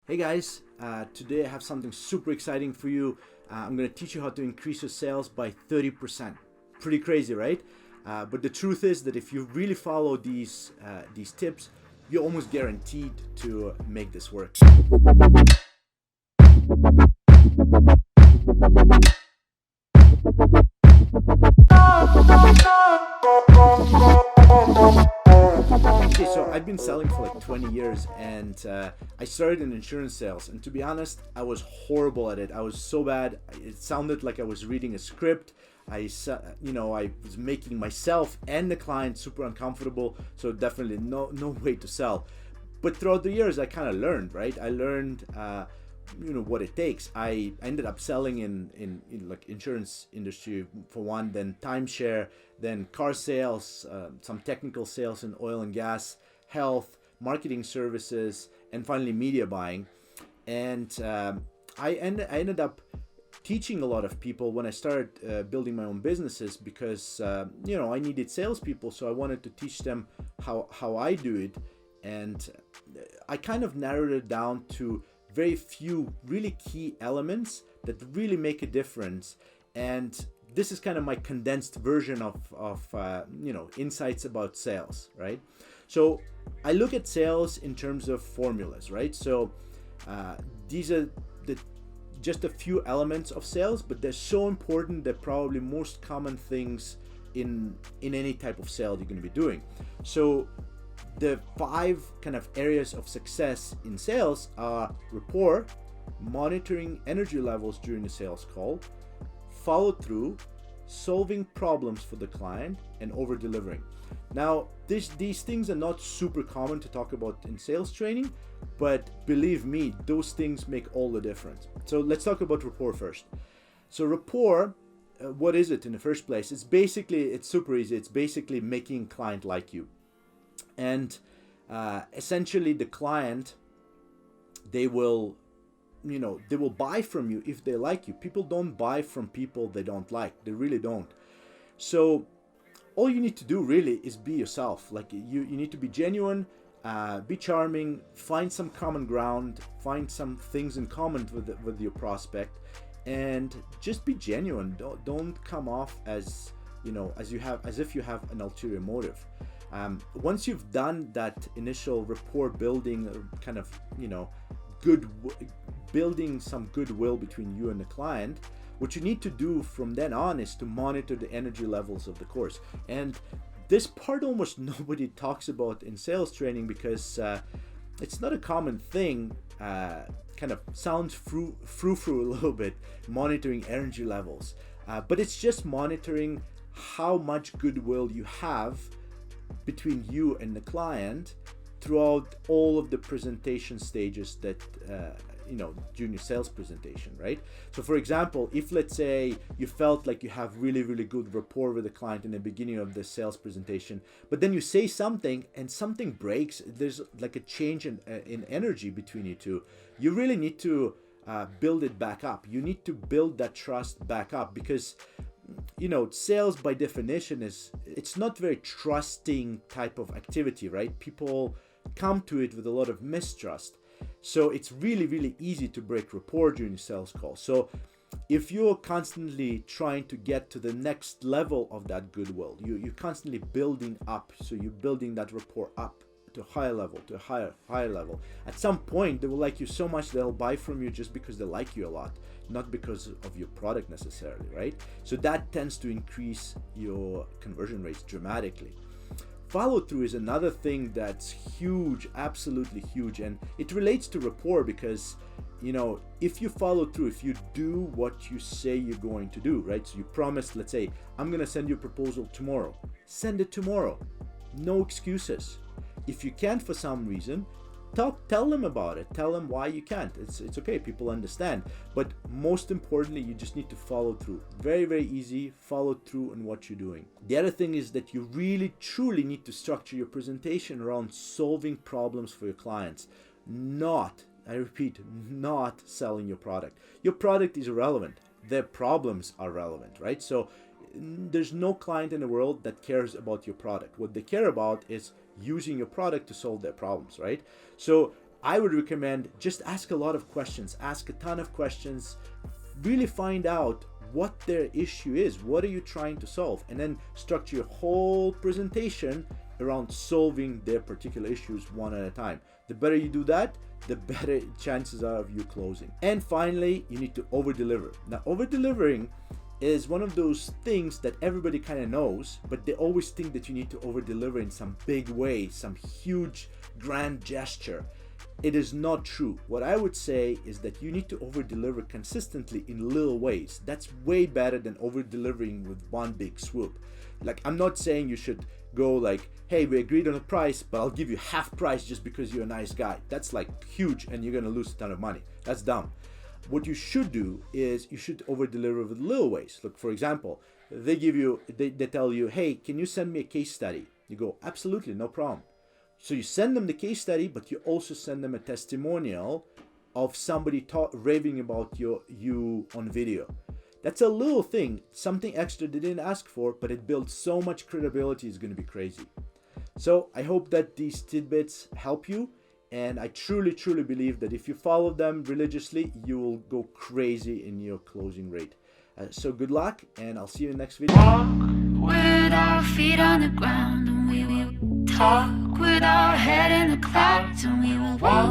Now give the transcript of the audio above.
Hey guys, today I have something super exciting for you. I'm going to teach you how to increase your sales by 30%. Pretty crazy, right? But the truth is that if you really follow these tips, you're almost guaranteed to make this work. Okay, so I've been selling for like 20 years and I started in insurance sales, and to be honest, I was horrible at it. I was so bad. It sounded like I was reading a script. I was making myself and the client super uncomfortable, so definitely no way to sell. But throughout the years, I kind of learned, right? I learned what it takes. I ended up selling in like insurance industry for one, then timeshare, then car sales, some technical sales in oil and gas, health, marketing services, and finally media buying. And I ended up teaching a lot of people when I started building my own businesses because I needed salespeople, so I wanted to teach them how I do it. And I kind of narrowed it down to very few really key elements that really make a difference. And this is kind of my condensed version of insights about sales, right? So I look at sales in terms of formulas, right? So these are just a few elements of sales, but they're so important. They're probably most common things in any type of sale you're going to be doing. So the 5 kind of areas of success in sales are rapport, monitoring energy levels during the sales call, follow through, solving problems for the client, and over delivering. Now, these things are not super common to talk about in sales training, but believe me, those things make all the difference. So let's talk about rapport first. So rapport, what is it in the first place? It's super easy. It's basically making client like you. And essentially the client, they will buy from you if they like you. People don't buy from people they don't like. They really don't. So all you need to do really is be yourself. Like you need to be genuine, be charming, find some common ground, find some things in common with your prospect, and just be genuine. Don't come off as if you have an ulterior motive. Once you've done that initial rapport building, kind of building some goodwill between you and the client, what you need to do from then on is to monitor the energy levels of the course. And this part almost nobody talks about in sales training because it's not a common thing. Kind of sounds frou-frou a little bit, monitoring energy levels, but it's just monitoring how much goodwill you have between you and the client throughout all of the presentation stages that during your sales presentation, right? So for example, if let's say you felt like you have really good rapport with the client in the beginning of the sales presentation, but then you say something and something breaks, there's like a change in energy between you two, you really need to build it back up. You need to build that trust back up, because sales by definition it's not very trusting type of activity, right? People come to it with a lot of mistrust. So it's really easy to break rapport during a sales call. So if you're constantly trying to get to the next level of that goodwill, you're constantly building up. So you're building that rapport up to a higher level, to a higher level. At some point, they will like you so much they'll buy from you just because they like you a lot, not because of your product necessarily, right? So that tends to increase your conversion rates dramatically. Follow through is another thing that's huge, absolutely huge, and it relates to rapport because if you follow through, if you do what you say you're going to do, right? So you promise, let's say, I'm gonna send you a proposal tomorrow. Send it tomorrow. No excuses. If you can't for some reason, tell them about it. Tell them why you can't. It's okay. People understand. But most importantly, you just need to follow through. Very easy. Follow through on what you're doing. The other thing is that you really truly need to structure your presentation around solving problems for your clients. I repeat, not selling your product. Your product is irrelevant. Their problems are relevant, right? So there's no client in the world that cares about your product. What they care about is using your product to solve their problems, right? So I would recommend just ask a lot of questions, ask a ton of questions, really find out what their issue is, what are you trying to solve, and then structure your whole presentation around solving their particular issues one at a time. The better you do that, the better chances are of you closing. And finally, you need to over deliver. Now, over delivering is one of those things that everybody kind of knows, but they always think that you need to over deliver in some big way, some huge grand gesture. It is not true. What I would say is that you need to over deliver consistently in little ways. That's way better than over delivering with one big swoop. Like, I'm not saying you should go like, hey, we agreed on a price, but I'll give you half price just because you're a nice guy. That's like huge, and you're gonna lose a ton of money. That's dumb. What you should do is you should over deliver with little ways. Look, for example, they tell you, hey, can you send me a case study? You go, absolutely, no problem. So you send them the case study, but you also send them a testimonial of somebody raving about you on video. That's a little thing, something extra they didn't ask for, but it builds so much credibility, it's going to be crazy. So I hope that these tidbits help you, and I truly, truly believe that if you follow them religiously, you will go crazy in your closing rate. So good luck, and I'll see you in the next video. Walk with our feet on the ground, and we will talk with our head in the clouds, and we will walk